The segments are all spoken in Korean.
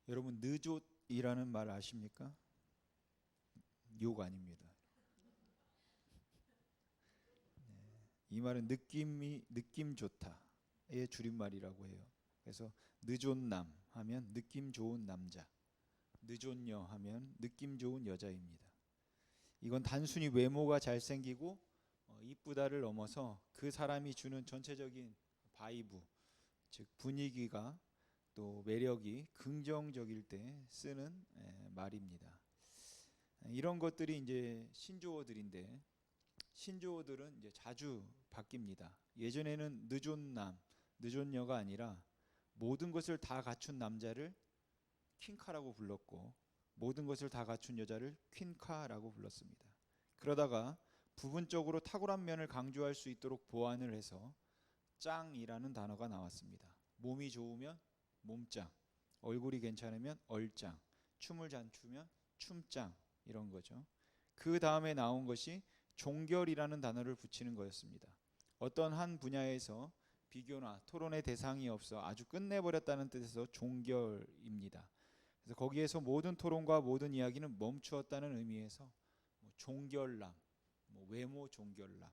여러분 느좋이라는 말 아십니까? 욕 아닙니다. 이 말은 느낌 좋다의 줄임말이라고 해요. 그래서 느좋남 하면 느낌 좋은 남자, 느좋녀 하면 느낌 좋은 여자입니다. 이건 단순히 외모가 잘생기고 이쁘다를 넘어서 그 사람이 주는 전체적인 바이브, 즉 분위기가 또 매력이 긍정적일 때 쓰는 말입니다. 이런 것들이 이제 신조어들인데 신조어들은 이제 자주 바뀝니다. 예전에는 늦은 늦은녀가 아니라 모든 것을 다 갖춘 남자를 퀸카라고 불렀고 모든 것을 다 갖춘 여자를 퀸카라고 불렀습니다. 그러다가 부분적으로 탁월한 면을 강조할 수 있도록 보완을 해서 짱이라는 단어가 나왔습니다. 몸이 좋으면 몸짱, 얼굴이 괜찮으면 얼짱, 춤을 잘 추면 춤짱 이런 거죠. 그 다음에 나온 것이 종결이라는 단어를 붙이는 거였습니다. 어떤 한 분야에서 비교나 토론의 대상이 없어 아주 끝내버렸다는 뜻에서 종결입니다. 그래서 거기에서 모든 토론과 모든 이야기는 멈추었다는 의미에서 종결남, 외모 종결남,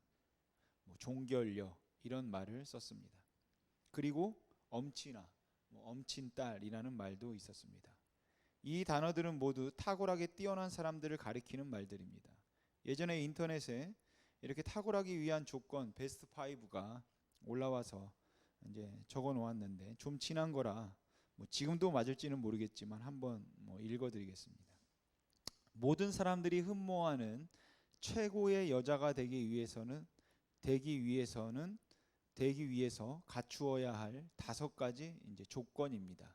종결녀 이런 말을 썼습니다. 그리고 엄친아, 엄친딸이라는 말도 있었습니다. 이 단어들은 모두 탁월하게 뛰어난 사람들을 가리키는 말들입니다. 예전에 인터넷에 이렇게 탁월하기 위한 조건 베스트 5가 올라와서 이제 적어 놓았는데 좀 친한 거라 지금도 맞을지는 모르겠지만 한번 읽어드리겠습니다. 모든 사람들이 흠모하는 최고의 여자가 되기 위해서 갖추어야 할 5가지 이제 조건입니다.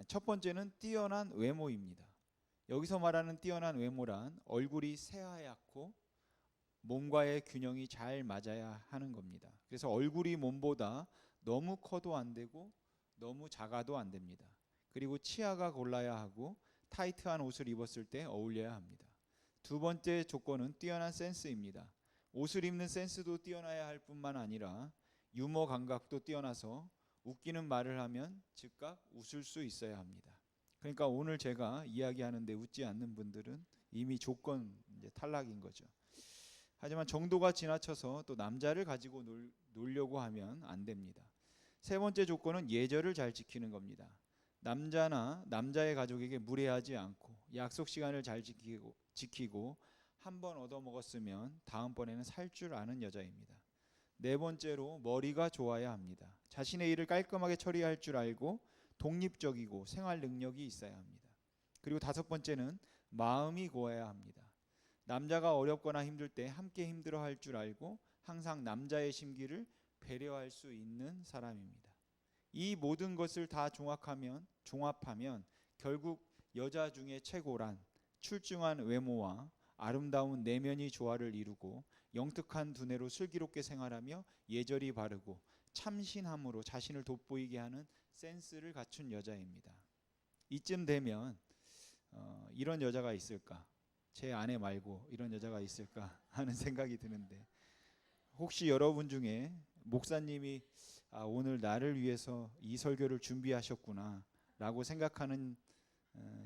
첫 번째는 뛰어난 외모입니다. 여기서 말하는 뛰어난 외모란 얼굴이 새하얗고 몸과의 균형이 잘 맞아야 하는 겁니다. 그래서 얼굴이 몸보다 너무 커도 안 되고 너무 작아도 안 됩니다. 그리고 치아가 골라야 하고 타이트한 옷을 입었을 때 어울려야 합니다. 두 번째 조건은 뛰어난 센스입니다. 옷을 입는 센스도 뛰어나야 할 뿐만 아니라 유머 감각도 뛰어나서 웃기는 말을 하면 즉각 웃을 수 있어야 합니다. 그러니까 오늘 제가 이야기하는데 웃지 않는 분들은 이미 조건 이제 탈락인 거죠. 하지만 정도가 지나쳐서 또 남자를 가지고 놀려고 하면 안 됩니다. 세 번째 조건은 예절을 잘 지키는 겁니다. 남자나 남자의 가족에게 무례하지 않고 약속 시간을 잘 지키고 한 번 얻어먹었으면 다음번에는 살 줄 아는 여자입니다. 네 번째로 머리가 좋아야 합니다. 자신의 일을 깔끔하게 처리할 줄 알고 독립적이고 생활 능력이 있어야 합니다. 그리고 다섯 번째는 마음이 고와야 합니다. 남자가 어렵거나 힘들 때 함께 힘들어할 줄 알고 항상 남자의 심기를 배려할 수 있는 사람입니다. 이 모든 것을 다 종합하면 결국 여자 중에 최고란 출중한 외모와 아름다운 내면이 조화를 이루고 영특한 두뇌로 슬기롭게 생활하며 예절이 바르고 참신함으로 자신을 돋보이게 하는 센스를 갖춘 여자입니다. 이쯤 되면 이런 여자가 있을까? 제 아내 말고 이런 여자가 있을까 하는 생각이 드는데 혹시 여러분 중에 목사님이 오늘 나를 위해서 이 설교를 준비하셨구나 라고 생각하는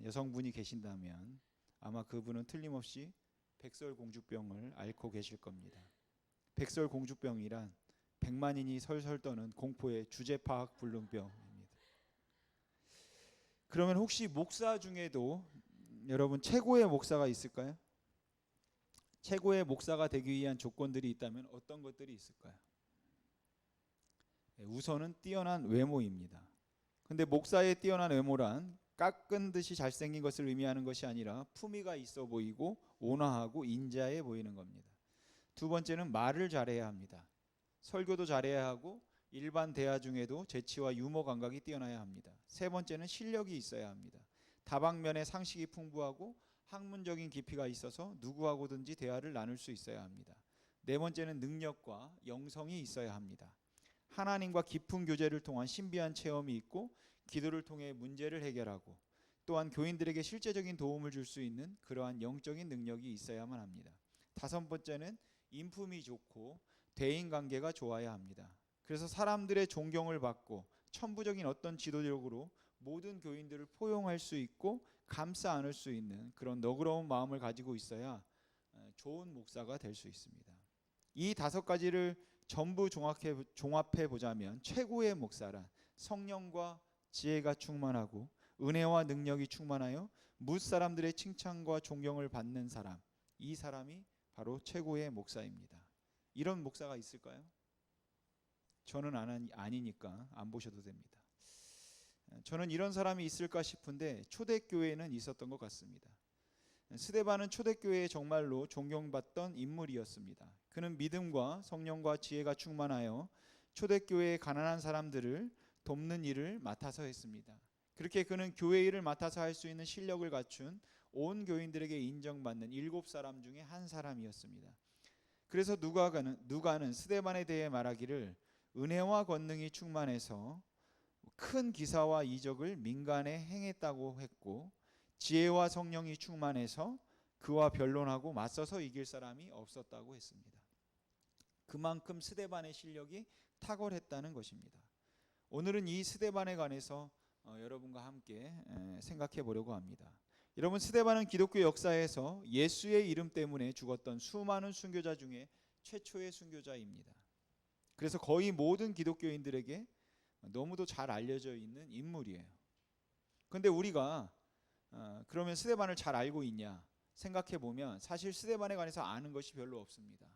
여성분이 계신다면 아마 그분은 틀림없이 백설공주병을 앓고 계실 겁니다. 백설공주병이란 백만인이 설설 떠는 공포의 주제파악 불능병입니다. 그러면 혹시 목사 중에도 여러분 최고의 목사가 있을까요? 최고의 목사가 되기 위한 조건들이 있다면 어떤 것들이 있을까요? 우선은 뛰어난 외모입니다. 근데 목사의 뛰어난 외모란 깎은 듯이 잘생긴 것을 의미하는 것이 아니라 품위가 있어 보이고 온화하고 인자해 보이는 겁니다. 두 번째는 말을 잘해야 합니다. 설교도 잘해야 하고 일반 대화 중에도 재치와 유머 감각이 뛰어나야 합니다. 세 번째는 실력이 있어야 합니다. 다방면의 상식이 풍부하고 학문적인 깊이가 있어서 누구하고든지 대화를 나눌 수 있어야 합니다. 네 번째는 능력과 영성이 있어야 합니다. 하나님과 깊은 교제를 통한 신비한 체험이 있고 기도를 통해 문제를 해결하고 또한 교인들에게 실제적인 도움을 줄 수 있는 그러한 영적인 능력이 있어야만 합니다. 다섯 번째는 인품이 좋고 대인관계가 좋아야 합니다. 그래서 사람들의 존경을 받고 천부적인 어떤 지도력으로 모든 교인들을 포용할 수 있고 감싸 안을 수 있는 그런 너그러운 마음을 가지고 있어야 좋은 목사가 될 수 있습니다. 이 5가지를 전부 종합해 보자면 최고의 목사란 성령과 지혜가 충만하고 은혜와 능력이 충만하여 뭇 사람들의 칭찬과 존경을 받는 사람, 이 사람이 바로 최고의 목사입니다. 이런 목사가 있을까요? 저는 아니니까 안 보셔도 됩니다. 저는 이런 사람이 있을까 싶은데 초대교회에는 있었던 것 같습니다. 스데반은 초대교회에 정말로 존경받던 인물이었습니다. 그는 믿음과 성령과 지혜가 충만하여 초대교회의 가난한 사람들을 돕는 일을 맡아서 했습니다. 그렇게 그는 교회 일을 맡아서 할 수 있는 실력을 갖춘 온 교인들에게 인정받는 7사람 중에 한 사람이었습니다. 그래서 누가는 스데반에 대해 말하기를 은혜와 권능이 충만해서 큰 기사와 이적을 민간에 행했다고 했고 지혜와 성령이 충만해서 그와 변론하고 맞서서 이길 사람이 없었다고 했습니다. 그만큼 스데반의 실력이 탁월했다는 것입니다. 오늘은 이 스데반에 관해서 여러분과 함께 생각해 보려고 합니다. 여러분, 스데반은 기독교 역사에서 예수의 이름 때문에 죽었던 수많은 순교자 중에 최초의 순교자입니다. 그래서 거의 모든 기독교인들에게 너무도 잘 알려져 있는 인물이에요. 그런데 우리가 그러면 스데반을 잘 알고 있냐 생각해 보면 사실 스데반에 관해서 아는 것이 별로 없습니다.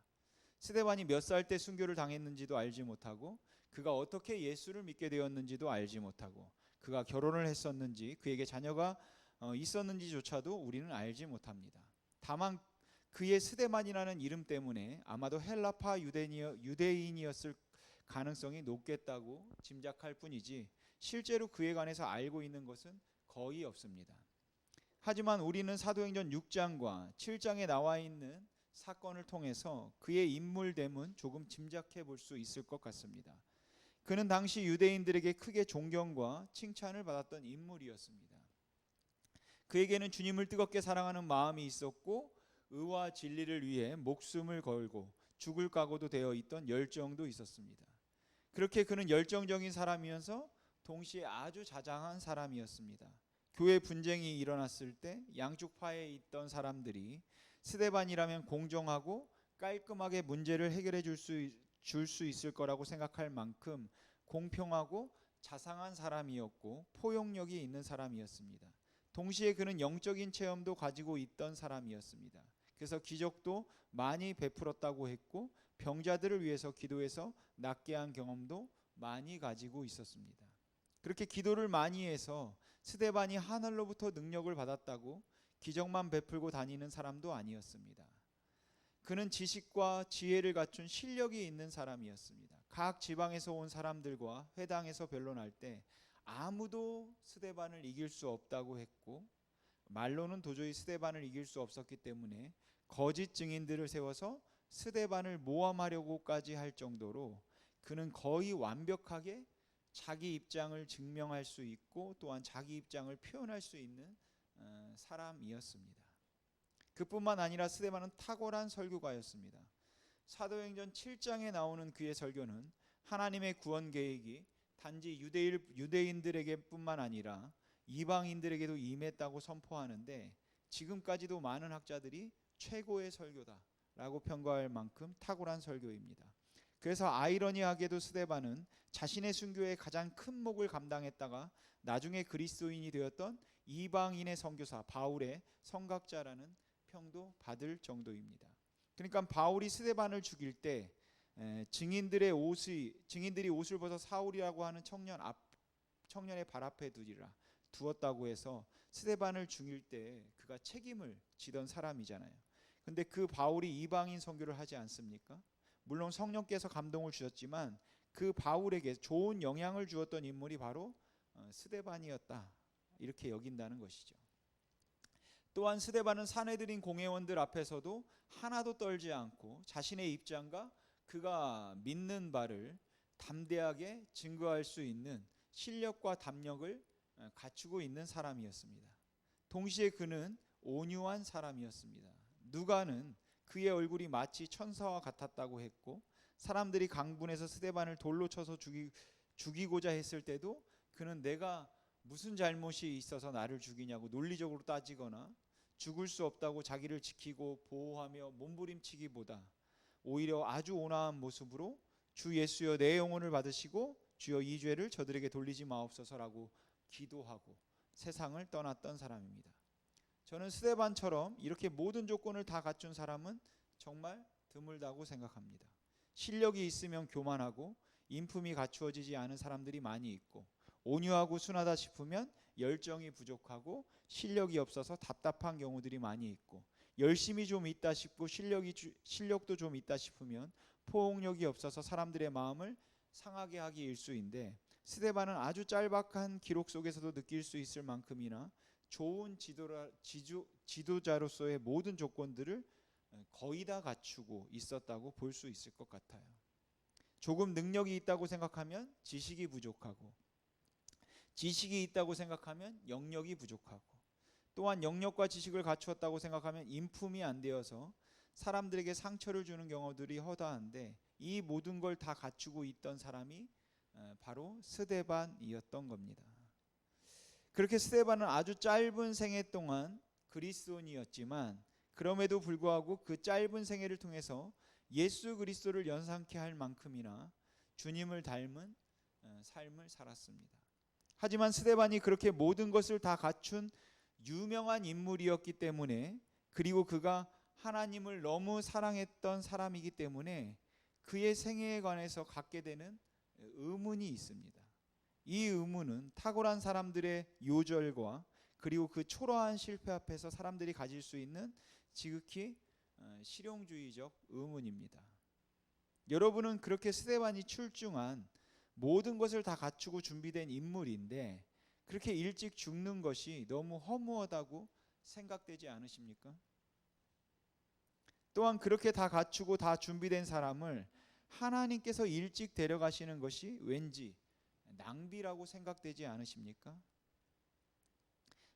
스데반이 몇 살 때 순교를 당했는지도 알지 못하고 그가 어떻게 예수를 믿게 되었는지도 알지 못하고 그가 결혼을 했었는지 그에게 자녀가 있었는지조차도 우리는 알지 못합니다. 다만 그의 스데반이라는 이름 때문에 아마도 헬라파 유대인이었을 가능성이 높겠다고 짐작할 뿐이지 실제로 그에 관해서 알고 있는 것은 거의 없습니다. 하지만 우리는 사도행전 6장과 7장에 나와 있는 사건을 통해서 그의 인물됨은 조금 짐작해 볼 수 있을 것 같습니다. 그는 당시 유대인들에게 크게 존경과 칭찬을 받았던 인물이었습니다. 그에게는 주님을 뜨겁게 사랑하는 마음이 있었고 의와 진리를 위해 목숨을 걸고 죽을 각오도 되어 있던 열정도 있었습니다. 그렇게 그는 열정적인 사람이면서 동시에 아주 자상한 사람이었습니다. 교회 분쟁이 일어났을 때 양쪽 파에 있던 사람들이 스데반이라면 공정하고 깔끔하게 문제를 해결해 줄 수 있을 거라고 생각할 만큼 공평하고 자상한 사람이었고 포용력이 있는 사람이었습니다. 동시에 그는 영적인 체험도 가지고 있던 사람이었습니다. 그래서 기적도 많이 베풀었다고 했고 병자들을 위해서 기도해서 낫게 한 경험도 많이 가지고 있었습니다. 그렇게 기도를 많이 해서 스데반이 하늘로부터 능력을 받았다고 기적만 베풀고 다니는 사람도 아니었습니다. 그는 지식과 지혜를 갖춘 실력이 있는 사람이었습니다. 각 지방에서 온 사람들과 회당에서 변론할 때 아무도 스데반을 이길 수 없다고 했고 말로는 도저히 스데반을 이길 수 없었기 때문에 거짓 증인들을 세워서 스데반을 모함하려고까지 할 정도로 그는 거의 완벽하게 자기 입장을 증명할 수 있고 또한 자기 입장을 표현할 수 있는 사람이었습니다. 그뿐만 아니라 스데반은 탁월한 설교가였습니다. 사도행전 7장에 나오는 그의 설교는 하나님의 구원 계획이 단지 유대인들에게 뿐만 아니라 이방인들에게도 임했다고 선포하는데 지금까지도 많은 학자들이 최고의 설교다라고 평가할 만큼 탁월한 설교입니다. 그래서 아이러니하게도 스데반은 자신의 순교에 가장 큰 몫을 감당했다가 나중에 그리스도인이 되었던 이방인의 선교사 바울의 성각자라는 평도 받을 정도입니다. 그러니까 바울이 스데반을 죽일 때 증인들이 옷을 벗어 사울이라고 하는 청년의 발 앞에 두었다고 해서 스데반을 죽일 때 그가 책임을 지던 사람이잖아요. 근데 그 바울이 이방인 선교를 하지 않습니까? 물론 성령께서 감동을 주셨지만 그 바울에게 좋은 영향을 주었던 인물이 바로 스데반이었다, 이렇게 여긴다는 것이죠. 또한 스데반은 사내들인 공회원들 앞에서도 하나도 떨지 않고 자신의 입장과 그가 믿는 바를 담대하게 증거할 수 있는 실력과 담력을 갖추고 있는 사람이었습니다. 동시에 그는 온유한 사람이었습니다. 누가는 그의 얼굴이 마치 천사와 같았다고 했고 사람들이 강분해서 스데반을 돌로 쳐서 죽이고자 했을 때도 그는 내가 무슨 잘못이 있어서 나를 죽이냐고 논리적으로 따지거나 죽을 수 없다고 자기를 지키고 보호하며 몸부림치기보다 오히려 아주 온화한 모습으로 주 예수여 내 영혼을 받으시고 주여 이 죄를 저들에게 돌리지 마옵소서라고 기도하고 세상을 떠났던 사람입니다. 저는 스데반처럼 이렇게 모든 조건을 다 갖춘 사람은 정말 드물다고 생각합니다. 실력이 있으면 교만하고 인품이 갖추어지지 않은 사람들이 많이 있고 온유하고 순하다 싶으면 열정이 부족하고 실력이 없어서 답답한 경우들이 많이 있고 열심이 좀 있다 싶고 실력도 좀 있다 싶으면 포용력이 없어서 사람들의 마음을 상하게 하기 일쑤인데 스데반은 아주 짤막한 기록 속에서도 느낄 수 있을 만큼이나 좋은 지도자로서의 모든 조건들을 거의 다 갖추고 있었다고 볼 수 있을 것 같아요. 조금 능력이 있다고 생각하면 지식이 부족하고 지식이 있다고 생각하면 영역이 부족하고 또한 영역과 지식을 갖추었다고 생각하면 인품이 안 되어서 사람들에게 상처를 주는 경우들이 허다한데 이 모든 걸 다 갖추고 있던 사람이 바로 스데반이었던 겁니다. 그렇게 스데반은 아주 짧은 생애 동안 그리스도인이었지만 그럼에도 불구하고 그 짧은 생애를 통해서 예수 그리스도를 연상케 할 만큼이나 주님을 닮은 삶을 살았습니다. 하지만 스데반이 그렇게 모든 것을 다 갖춘 유명한 인물이었기 때문에 그리고 그가 하나님을 너무 사랑했던 사람이기 때문에 그의 생애에 관해서 갖게 되는 의문이 있습니다. 이 의문은 탁월한 사람들의 요절과 그리고 그 초라한 실패 앞에서 사람들이 가질 수 있는 지극히 실용주의적 의문입니다. 여러분은 그렇게 스데반이 출중한 모든 것을 다 갖추고 준비된 인물인데 그렇게 일찍 죽는 것이 너무 허무하다고 생각되지 않으십니까? 또한 그렇게 다 갖추고 다 준비된 사람을 하나님께서 일찍 데려가시는 것이 왠지 낭비라고 생각되지 않으십니까?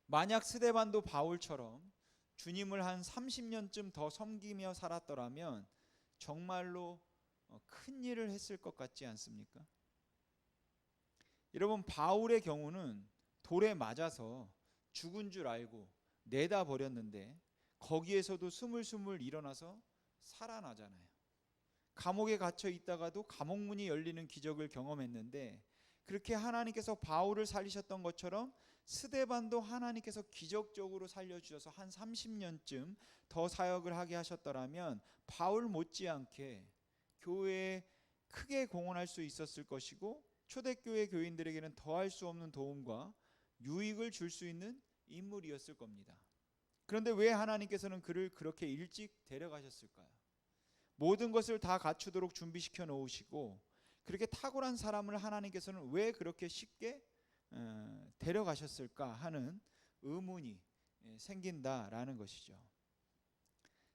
만약 스데반도 바울처럼 주님을 한 30년쯤 더 섬기며 살았더라면 정말로 큰 일을 했을 것 같지 않습니까? 여러분, 바울의 경우는 돌에 맞아서 죽은 줄 알고 내다 버렸는데 거기에서도 스물스물 일어나서 살아나잖아요. 감옥에 갇혀 있다가도 감옥문이 열리는 기적을 경험했는데 그렇게 하나님께서 바울을 살리셨던 것처럼 스데반도 하나님께서 기적적으로 살려주셔서 한 30년쯤 더 사역을 하게 하셨더라면 바울 못지않게 교회에 크게 공헌할 수 있었을 것이고 초대교회 교인들에게는 더할 수 없는 도움과 유익을 줄 수 있는 인물이었을 겁니다. 그런데 왜 하나님께서는 그를 그렇게 일찍 데려가셨을까요? 모든 것을 다 갖추도록 준비시켜 놓으시고 그렇게 탁월한 사람을 하나님께서는 왜 그렇게 쉽게 데려가셨을까 하는 의문이 생긴다라는 것이죠.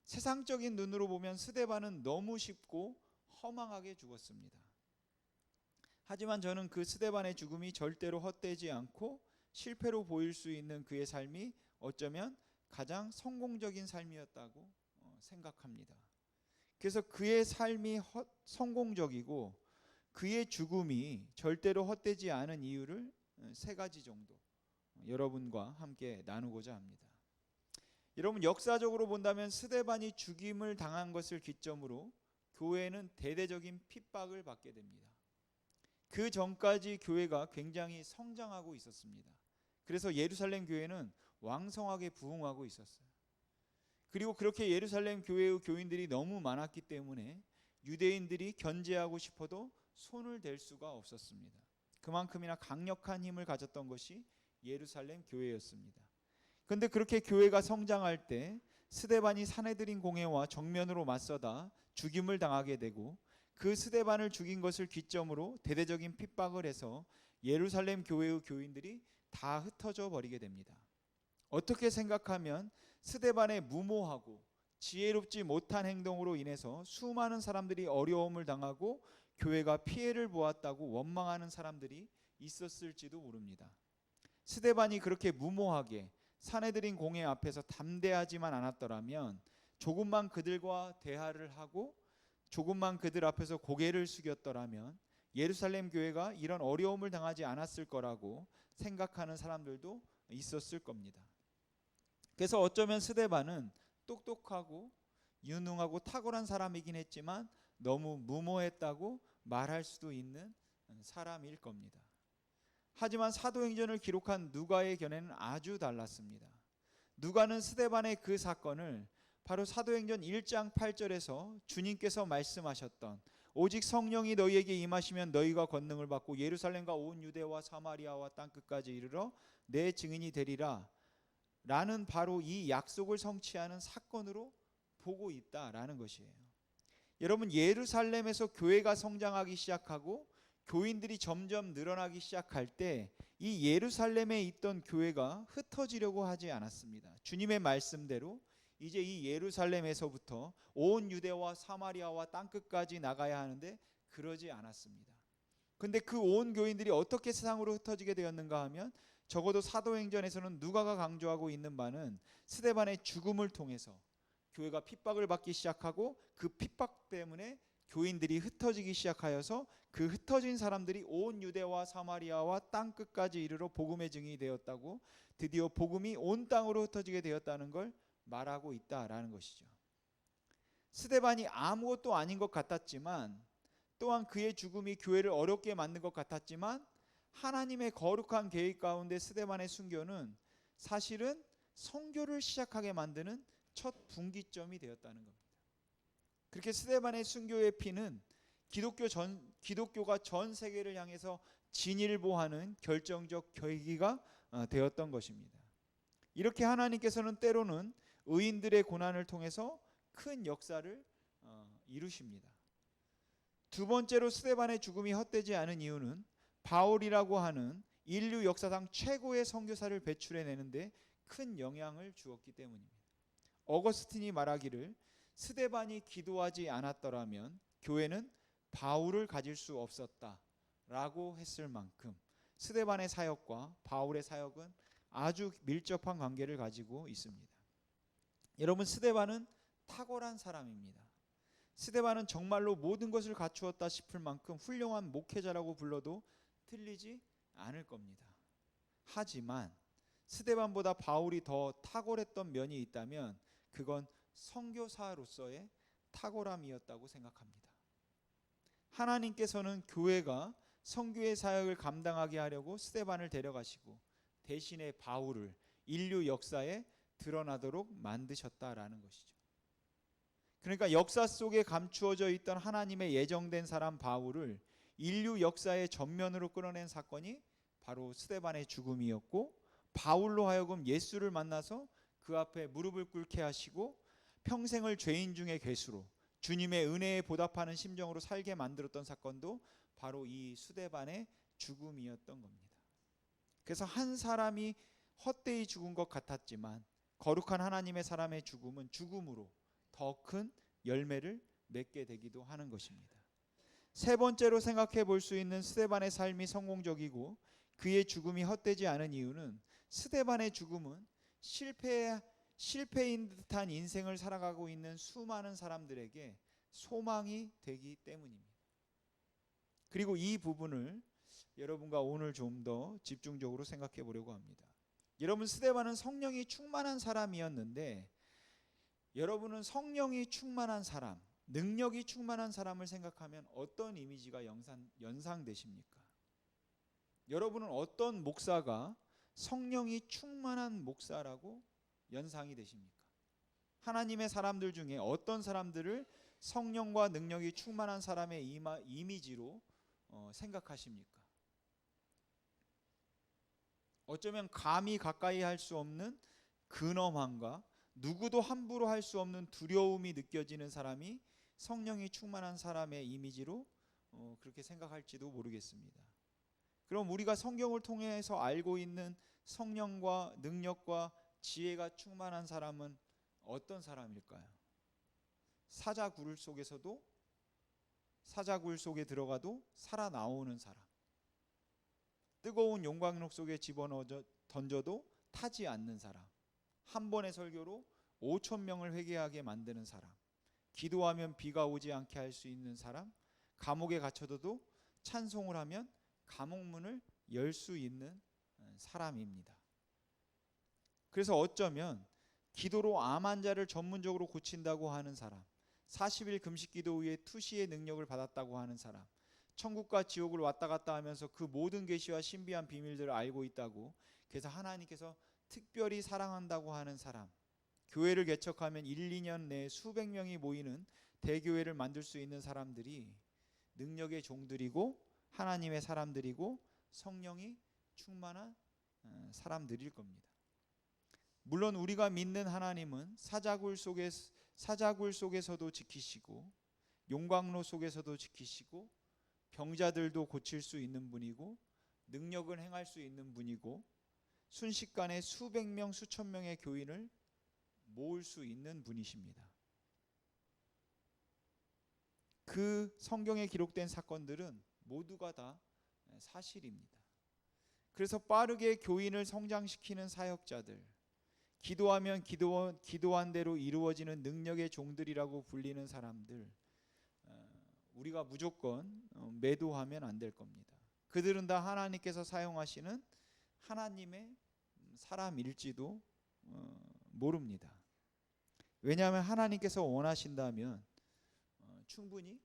세상적인 눈으로 보면 스데반은 너무 쉽고 허망하게 죽었습니다. 하지만 저는 그 스데반의 죽음이 절대로 헛되지 않고 실패로 보일 수 있는 그의 삶이 어쩌면 가장 성공적인 삶이었다고 생각합니다. 그래서 그의 삶이 성공적이고 그의 죽음이 절대로 헛되지 않은 이유를 세 가지 정도 여러분과 함께 나누고자 합니다. 여러분, 역사적으로 본다면 스데반이 죽임을 당한 것을 기점으로 교회는 대대적인 핍박을 받게 됩니다. 그 전까지 교회가 굉장히 성장하고 있었습니다. 그래서 예루살렘 교회는 왕성하게 부흥하고 있었어요. 그리고 그렇게 예루살렘 교회의 교인들이 너무 많았기 때문에 유대인들이 견제하고 싶어도 손을 댈 수가 없었습니다. 그만큼이나 강력한 힘을 가졌던 것이 예루살렘 교회였습니다. 그런데 그렇게 교회가 성장할 때 스데반이 사내들인 공회와 정면으로 맞서다 죽임을 당하게 되고 그 스데반을 죽인 것을 기점으로 대대적인 핍박을 해서 예루살렘 교회의 교인들이 다 흩어져 버리게 됩니다. 어떻게 생각하면 스데반의 무모하고 지혜롭지 못한 행동으로 인해서 수많은 사람들이 어려움을 당하고 교회가 피해를 보았다고 원망하는 사람들이 있었을지도 모릅니다. 스데반이 그렇게 무모하게 사내들인 공회 앞에서 담대하지만 않았더라면 조금만 그들과 대화를 하고 조금만 그들 앞에서 고개를 숙였더라면 예루살렘 교회가 이런 어려움을 당하지 않았을 거라고 생각하는 사람들도 있었을 겁니다. 그래서 어쩌면 스데반은 똑똑하고 유능하고 탁월한 사람이긴 했지만 너무 무모했다고 말할 수도 있는 사람일 겁니다. 하지만 사도행전을 기록한 누가의 견해는 아주 달랐습니다. 누가는 스데반의 그 사건을 바로 사도행전 1장 8절에서 주님께서 말씀하셨던 오직 성령이 너희에게 임하시면 너희가 권능을 받고 예루살렘과 온 유대와 사마리아와 땅끝까지 이르러 내 증인이 되리라 라는 바로 이 약속을 성취하는 사건으로 보고 있다라는 것이에요. 여러분, 예루살렘에서 교회가 성장하기 시작하고 교인들이 점점 늘어나기 시작할 때 이 예루살렘에 있던 교회가 흩어지려고 하지 않았습니다. 주님의 말씀대로 이제 이 예루살렘에서부터 온 유대와 사마리아와 땅끝까지 나가야 하는데 그러지 않았습니다. 근데 그 온 교인들이 어떻게 세상으로 흩어지게 되었는가 하면 적어도 사도행전에서는 누가가 강조하고 있는 바는 스데반의 죽음을 통해서 교회가 핍박을 받기 시작하고 그 핍박 때문에 교인들이 흩어지기 시작하여서 그 흩어진 사람들이 온 유대와 사마리아와 땅끝까지 이르러 복음의 증인이 되었다고, 드디어 복음이 온 땅으로 흩어지게 되었다는 걸 말하고 있다라는 것이죠. 스데반이 아무것도 아닌 것 같았지만, 또한 그의 죽음이 교회를 어렵게 만든 것 같았지만, 하나님의 거룩한 계획 가운데 스데반의 순교는 사실은 선교를 시작하게 만드는 첫 분기점이 되었다는 겁니다. 그렇게 스데반의 순교의 피는 기독교가 전 세계를 향해서 진일보하는 결정적 계기가 되었던 것입니다. 이렇게 하나님께서는 때로는 의인들의 고난을 통해서 큰 역사를 이루십니다. 두 번째로 스데반의 죽음이 헛되지 않은 이유는 바울이라고 하는 인류 역사상 최고의 선교사를 배출해내는데 큰 영향을 주었기 때문입니다. 어거스틴이 말하기를 스데반이 기도하지 않았더라면 교회는 바울을 가질 수 없었다라고 했을 만큼 스데반의 사역과 바울의 사역은 아주 밀접한 관계를 가지고 있습니다. 여러분, 스데반은 탁월한 사람입니다. 스데반은 정말로 모든 것을 갖추었다 싶을 만큼 훌륭한 목회자라고 불러도 틀리지 않을 겁니다. 하지만 스데반보다 바울이 더 탁월했던 면이 있다면 그건 선교사로서의 탁월함이었다고 생각합니다. 하나님께서는 교회가 선교의 사역을 감당하게 하려고 스데반을 데려가시고 대신에 바울을 인류 역사에 드러나도록 만드셨다라는 것이죠. 그러니까 역사 속에 감추어져 있던 하나님의 예정된 사람 바울을 인류 역사의 전면으로 끌어낸 사건이 바로 스데반의 죽음이었고, 바울로 하여금 예수를 만나서 그 앞에 무릎을 꿇게 하시고 평생을 죄인 중의 괴수로 주님의 은혜에 보답하는 심정으로 살게 만들었던 사건도 바로 이 스데반의 죽음이었던 겁니다. 그래서 한 사람이 헛되이 죽은 것 같았지만 거룩한 하나님의 사람의 죽음은 죽음으로 더 큰 열매를 맺게 되기도 하는 것입니다. 세 번째로 생각해 볼 수 있는 스데반의 삶이 성공적이고 그의 죽음이 헛되지 않은 이유는 스데반의 죽음은 실패인 듯한 인생을 살아가고 있는 수많은 사람들에게 소망이 되기 때문입니다. 그리고 이 부분을 여러분과 오늘 좀 더 집중적으로 생각해 보려고 합니다. 여러분, 스데반은 성령이 충만한 사람이었는데, 여러분은 성령이 충만한 사람, 능력이 충만한 사람을 생각하면 어떤 이미지가 연상되십니까? 여러분은 어떤 목사가 성령이 충만한 목사라고 연상이 되십니까? 하나님의 사람들 중에 어떤 사람들을 성령과 능력이 충만한 사람의 이미지로 생각하십니까? 어쩌면 감히 가까이 할 수 없는 근엄함과 누구도 함부로 할 수 없는 두려움이 느껴지는 사람이 성령이 충만한 사람의 이미지로 그렇게 생각할지도 모르겠습니다. 그럼 우리가 성경을 통해서 알고 있는 성령과 능력과 지혜가 충만한 사람은 어떤 사람일까요? 사자굴 속에 들어가도 살아나오는 사람, 뜨거운 용광로 속에 집어넣어 던져도 타지 않는 사람, 한 번의 설교로 5,000명을 회개하게 만드는 사람, 기도하면 비가 오지 않게 할 수 있는 사람, 감옥에 갇혀둬도 찬송을 하면 감옥문을 열 수 있는 사람입니다. 그래서 어쩌면 기도로 암 환자를 전문적으로 고친다고 하는 사람, 40일 금식기도 후에 투시의 능력을 받았다고 하는 사람, 천국과 지옥을 왔다 갔다 하면서 그 모든 계시와 신비한 비밀들을 알고 있다고, 그래서 하나님께서 특별히 사랑한다고 하는 사람, 교회를 개척하면 1, 2년 내에 수백 명이 모이는 대교회를 만들 수 있는 사람들이 능력의 종들이고 하나님의 사람들이고 성령이 충만한 사람들일 겁니다. 물론 우리가 믿는 하나님은 사자굴 속에서도 지키시고 용광로 속에서도 지키시고 병자들도 고칠 수 있는 분이고 능력을 행할 수 있는 분이고 순식간에 수백 명 수천 명의 교인을 모을 수 있는 분이십니다. 그 성경에 기록된 사건들은 모두가 다 사실입니다. 그래서 빠르게 교인을 성장시키는 사역자들, 기도하면 기도한 대로 이루어지는 능력의 종들이라고 불리는 사람들, 우리가 무조건 매도하면 안 될 겁니다. 그들은 다 하나님께서 사용하시는 하나님의 사람일지도 모릅니다. 왜냐하면 하나님께서 원하신다면 충분히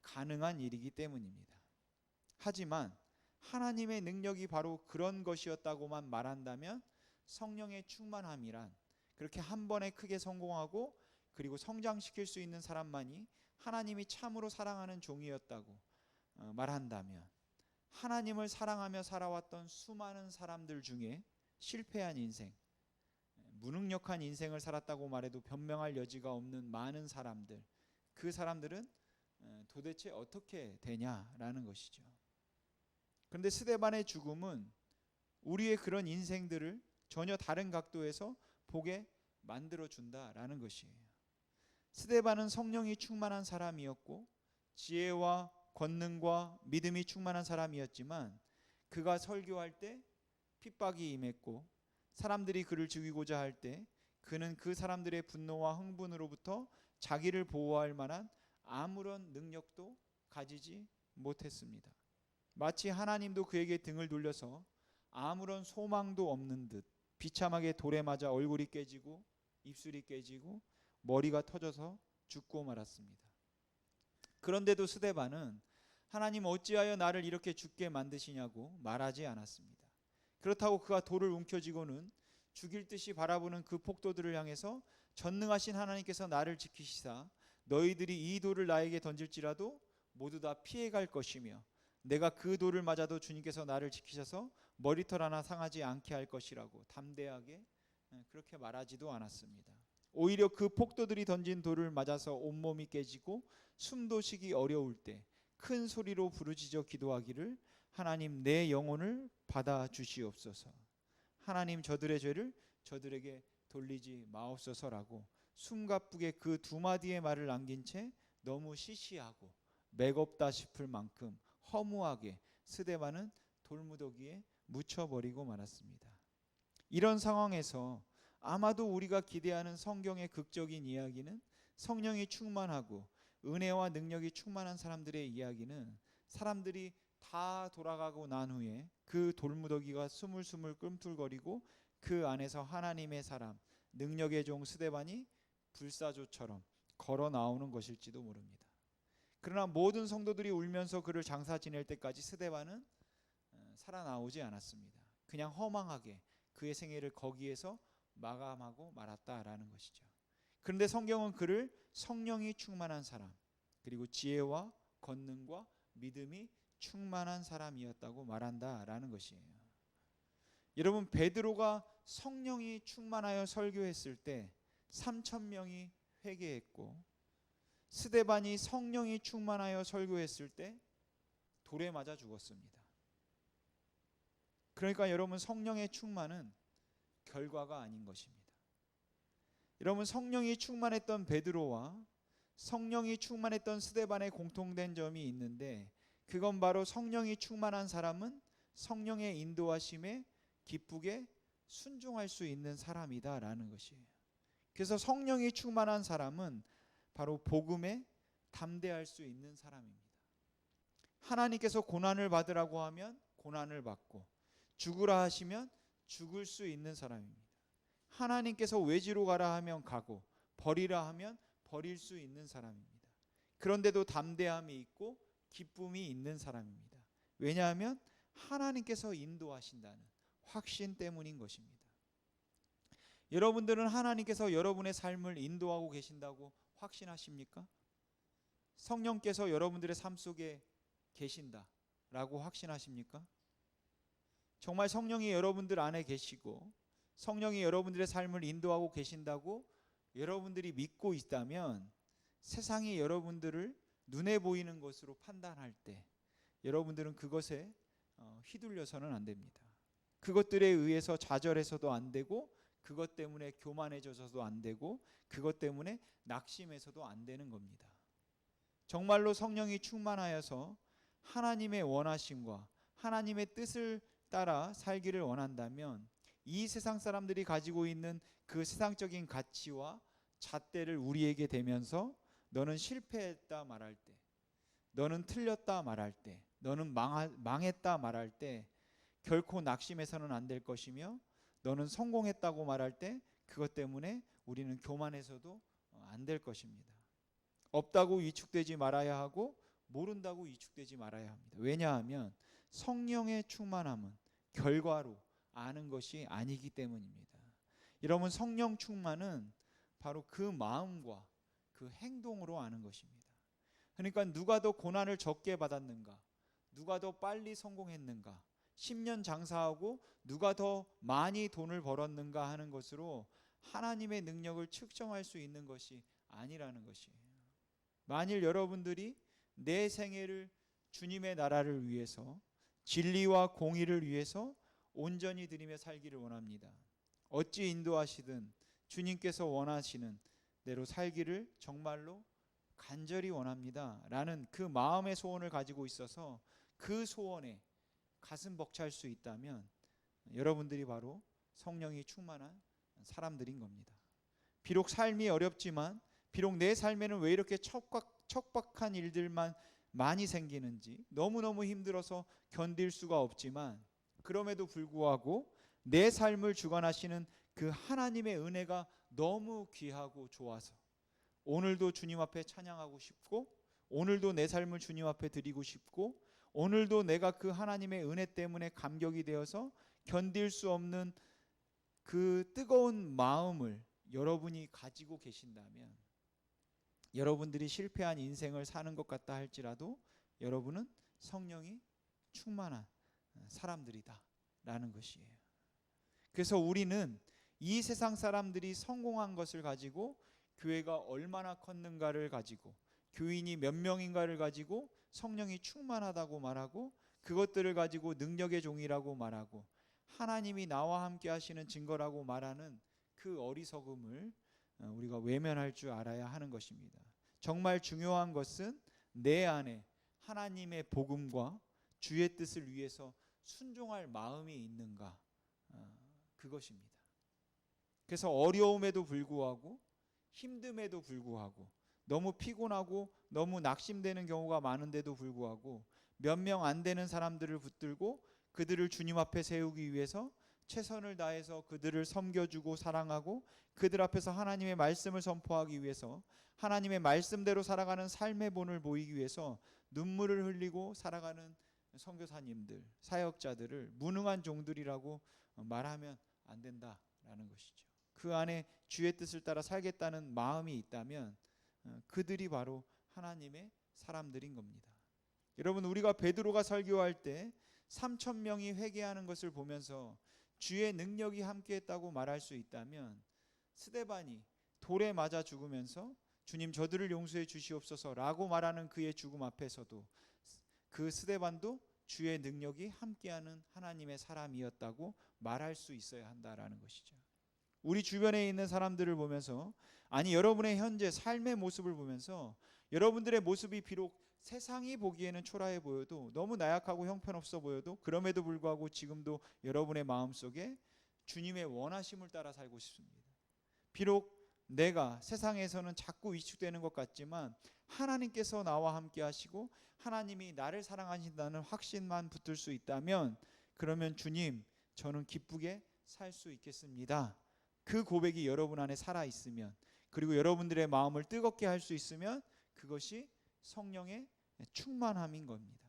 가능한 일이기 때문입니다. 하지만 하나님의 능력이 바로 그런 것이었다고만 말한다면 성령의 충만함이란 그렇게 한 번에 크게 성공하고 그리고 성장시킬 수 있는 사람만이 하나님이 참으로 사랑하는 종이었다고 말한다면 하나님을 사랑하며 살아왔던 수많은 사람들 중에 실패한 인생, 무능력한 인생을 살았다고 말해도 변명할 여지가 없는 많은 사람들, 그 사람들은 도대체 어떻게 되냐라는 것이죠. 그런데 스데반의 죽음은 우리의 그런 인생들을 전혀 다른 각도에서 보게 만들어준다라는 것이에요. 스데반은 성령이 충만한 사람이었고 지혜와 권능과 믿음이 충만한 사람이었지만 그가 설교할 때 핍박이 임했고 사람들이 그를 죽이고자 할 때 그는 그 사람들의 분노와 흥분으로부터 자기를 보호할 만한 아무런 능력도 가지지 못했습니다. 마치 하나님도 그에게 등을 돌려서 아무런 소망도 없는 듯 비참하게 돌에 맞아 얼굴이 깨지고 입술이 깨지고 머리가 터져서 죽고 말았습니다. 그런데도 스데반은 하나님 어찌하여 나를 이렇게 죽게 만드시냐고 말하지 않았습니다. 그렇다고 그가 돌을 움켜쥐고는 죽일 듯이 바라보는 그 폭도들을 향해서 전능하신 하나님께서 나를 지키시사 너희들이 이 돌을 나에게 던질지라도 모두 다 피해갈 것이며 내가 그 돌을 맞아도 주님께서 나를 지키셔서 머리털 하나 상하지 않게 할 것이라고 담대하게 그렇게 말하지도 않았습니다. 오히려 그 폭도들이 던진 돌을 맞아서 온몸이 깨지고 숨도 쉬기 어려울 때 큰 소리로 부르짖어 기도하기를 하나님 내 영혼을 받아 주시옵소서, 하나님 저들의 죄를 저들에게 돌리지 마옵소서라고 숨가쁘게 그 두 마디의 말을 남긴 채 너무 시시하고 맥없다 싶을 만큼 허무하게 스데반은 돌무더기에 묻혀버리고 말았습니다. 이런 상황에서 아마도 우리가 기대하는 성경의 극적인 이야기는 성령이 충만하고 은혜와 능력이 충만한 사람들의 이야기는 사람들이 다 돌아가고 난 후에 그 돌무더기가 스물스물 꿈틀거리고 그 안에서 하나님의 사람, 능력의 종 스데반이 불사조처럼 걸어 나오는 것일지도 모릅니다. 그러나 모든 성도들이 울면서 그를 장사 지낼 때까지 스데반은 살아나오지 않았습니다. 그냥 허망하게 그의 생애를 거기에서 마감하고 말았다라는 것이죠. 그런데 성경은 그를 성령이 충만한 사람, 그리고 지혜와 권능과 믿음이 충만한 사람이었다고 말한다라는 것이에요. 여러분, 베드로가 성령이 충만하여 설교했을 때 3,000명이 회개했고 스데반이 성령이 충만하여 설교했을 때 돌에 맞아 죽었습니다. 그러니까 여러분, 성령의 충만은 결과가 아닌 것입니다. 여러분, 성령이 충만했던 베드로와 성령이 충만했던 스데반의 공통된 점이 있는데 그건 바로 성령이 충만한 사람은 성령의 인도하심에 기쁘게 순종할 수 있는 사람이다라는 것이에요. 그래서 성령이 충만한 사람은 바로 복음에 담대할 수 있는 사람입니다. 하나님께서 고난을 받으라고 하면 고난을 받고, 죽으라 하시면 죽을 수 있는 사람입니다. 하나님께서 외지로 가라 하면 가고, 버리라 하면 버릴 수 있는 사람입니다. 그런데도 담대함이 있고 기쁨이 있는 사람입니다. 왜냐하면 하나님께서 인도하신다는 확신 때문인 것입니다. 여러분들은 하나님께서 여러분의 삶을 인도하고 계신다고 확신하십니까? 성령께서 여러분들의 삶 속에 계신다라고 확신하십니까? 정말 성령이 여러분들 안에 계시고 성령이 여러분들의 삶을 인도하고 계신다고 여러분들이 믿고 있다면, 세상이 여러분들을 눈에 보이는 것으로 판단할 때 여러분들은 그것에 휘둘려서는 안 됩니다. 그것들에 의해서 좌절해서도 안 되고, 그것 때문에 교만해져서도 안 되고, 그것 때문에 낙심해서도 안 되는 겁니다. 정말로 성령이 충만하여서 하나님의 원하심과 하나님의 뜻을 따라 살기를 원한다면, 이 세상 사람들이 가지고 있는 그 세상적인 가치와 잣대를 우리에게 대면서 너는 실패했다 말할 때, 너는 틀렸다 말할 때, 너는 망했다 말할 때 결코 낙심해서는 안 될 것이며, 너는 성공했다고 말할 때 그것 때문에 우리는 교만해서도 안 될 것입니다. 없다고 위축되지 말아야 하고 모른다고 위축되지 말아야 합니다. 왜냐하면 성령의 충만함은 결과로 아는 것이 아니기 때문입니다. 여러분, 성령 충만은 바로 그 마음과 그 행동으로 아는 것입니다. 그러니까 누가 더 고난을 적게 받았는가, 누가 더 빨리 성공했는가, 10년 장사하고 누가 더 많이 돈을 벌었는가 하는 것으로 하나님의 능력을 측정할 수 있는 것이 아니라는 것이에요. 만일 여러분들이 내 생애를 주님의 나라를 위해서, 진리와 공의를 위해서 온전히 드리며 살기를 원합니다. 어찌 인도하시든 주님께서 원하시는 대로 살기를 정말로 간절히 원합니다 라는 그 마음의 소원을 가지고 있어서 그 소원에 가슴 벅찰 수 있다면, 여러분들이 바로 성령이 충만한 사람들인 겁니다. 비록 삶이 어렵지만, 비록 내 삶에는 왜 이렇게 척박한 일들만 많이 생기는지 너무너무 힘들어서 견딜 수가 없지만, 그럼에도 불구하고 내 삶을 주관하시는 그 하나님의 은혜가 너무 귀하고 좋아서 오늘도 주님 앞에 찬양하고 싶고, 오늘도 내 삶을 주님 앞에 드리고 싶고, 오늘도 내가 그 하나님의 은혜 때문에 감격이 되어서 견딜 수 없는 그 뜨거운 마음을 여러분이 가지고 계신다면, 여러분들이 실패한 인생을 사는 것 같다 할지라도 여러분은 성령이 충만한 사람들이다 라는 것이에요. 그래서 우리는 이 세상 사람들이 성공한 것을 가지고, 교회가 얼마나 컸는가를 가지고, 교인이 몇 명인가를 가지고 성령이 충만하다고 말하고, 그것들을 가지고 능력의 종이라고 말하고, 하나님이 나와 함께 하시는 증거라고 말하는 그 어리석음을 우리가 외면할 줄 알아야 하는 것입니다. 정말 중요한 것은 내 안에 하나님의 복음과 주의 뜻을 위해서 순종할 마음이 있는가, 그것입니다. 그래서 어려움에도 불구하고, 힘듦에도 불구하고, 너무 피곤하고 너무 낙심되는 경우가 많은데도 불구하고 몇 명 안 되는 사람들을 붙들고 그들을 주님 앞에 세우기 위해서 최선을 다해서 그들을 섬겨주고 사랑하고, 그들 앞에서 하나님의 말씀을 선포하기 위해서, 하나님의 말씀대로 살아가는 삶의 본을 보이기 위해서 눈물을 흘리고 살아가는 선교사님들, 사역자들을 무능한 종들이라고 말하면 안 된다라는 것이죠. 그 안에 주의 뜻을 따라 살겠다는 마음이 있다면 그들이 바로 하나님의 사람들인 겁니다. 여러분, 우리가 베드로가 설교할 때 3,000명이 회개하는 것을 보면서 주의 능력이 함께했다고 말할 수 있다면, 스데반이 돌에 맞아 죽으면서 주님 저들을 용서해 주시옵소서라고 말하는 그의 죽음 앞에서도 그 스데반도 주의 능력이 함께하는 하나님의 사람이었다고 말할 수 있어야 한다라는 것이죠. 우리 주변에 있는 사람들을 보면서, 아니 여러분의 현재 삶의 모습을 보면서, 여러분들의 모습이 비록 세상이 보기에는 초라해 보여도, 너무 나약하고 형편없어 보여도, 그럼에도 불구하고 지금도 여러분의 마음속에 주님의 원하심을 따라 살고 싶습니다. 비록 내가 세상에서는 자꾸 위축되는 것 같지만 하나님께서 나와 함께 하시고 하나님이 나를 사랑하신다는 확신만 붙들 수 있다면, 그러면 주님, 저는 기쁘게 살 수 있겠습니다. 그 고백이 여러분 안에 살아 있으면, 그리고 여러분들의 마음을 뜨겁게 할 수 있으면 그것이 성령의 충만함인 겁니다.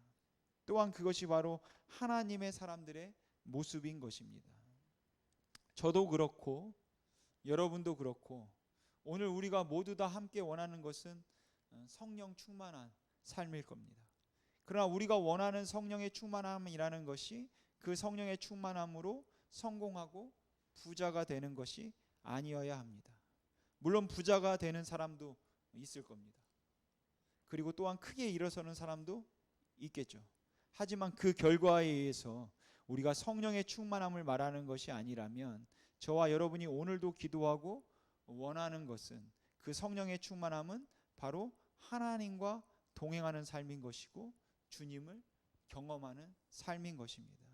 또한 그것이 바로 하나님의 사람들의 모습인 것입니다. 저도 그렇고 여러분도 그렇고 오늘 우리가 모두 다 함께 원하는 것은 성령 충만한 삶일 겁니다. 그러나 우리가 원하는 성령의 충만함이라는 것이 그 성령의 충만함으로 성공하고 부자가 되는 것이 아니어야 합니다. 물론 부자가 되는 사람도 있을 겁니다. 그리고 또한 크게 일어서는 사람도 있겠죠. 하지만 그 결과에 의해서 우리가 성령의 충만함을 말하는 것이 아니라면, 저와 여러분이 오늘도 기도하고 원하는 것은, 그 성령의 충만함은 바로 하나님과 동행하는 삶인 것이고 주님을 경험하는 삶인 것입니다.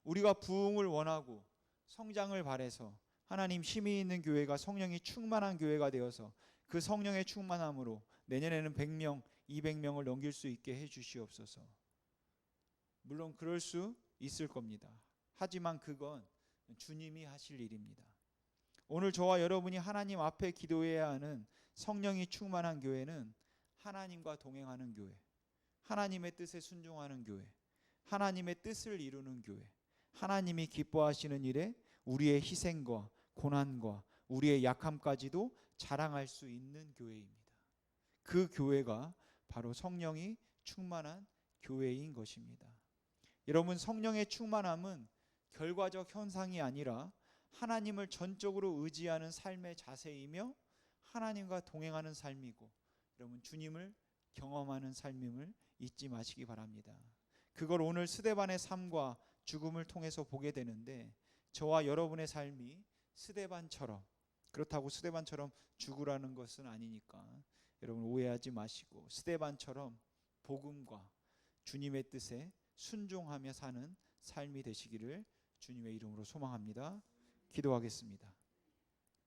우리가 부흥을 원하고 성장을 바라서 하나님 힘이 있는 교회가 성령이 충만한 교회가 되어서 그 성령의 충만함으로 내년에는 100명, 200명을 넘길 수 있게 해 주시옵소서. 물론 그럴 수 있을 겁니다. 하지만 그건 주님이 하실 일입니다. 오늘 저와 여러분이 하나님 앞에 기도해야 하는 성령이 충만한 교회는 하나님과 동행하는 교회, 하나님의 뜻에 순종하는 교회, 하나님의 뜻을 이루는 교회, 하나님이 기뻐하시는 일에 우리의 희생과 고난과 우리의 약함까지도 자랑할 수 있는 교회입니다. 그 교회가 바로 성령이 충만한 교회인 것입니다. 여러분, 성령의 충만함은 결과적 현상이 아니라 하나님을 전적으로 의지하는 삶의 자세이며 하나님과 동행하는 삶이고, 여러분 주님을 경험하는 삶임을 잊지 마시기 바랍니다. 그걸 오늘 스데반의 삶과 죽음을 통해서 보게 되는데, 저와 여러분의 삶이 스데반처럼, 그렇다고 스데반처럼 죽으라는 것은 아니니까 여러분 오해하지 마시고 스데반처럼 복음과 주님의 뜻에 순종하며 사는 삶이 되시기를 주님의 이름으로 소망합니다. 기도하겠습니다.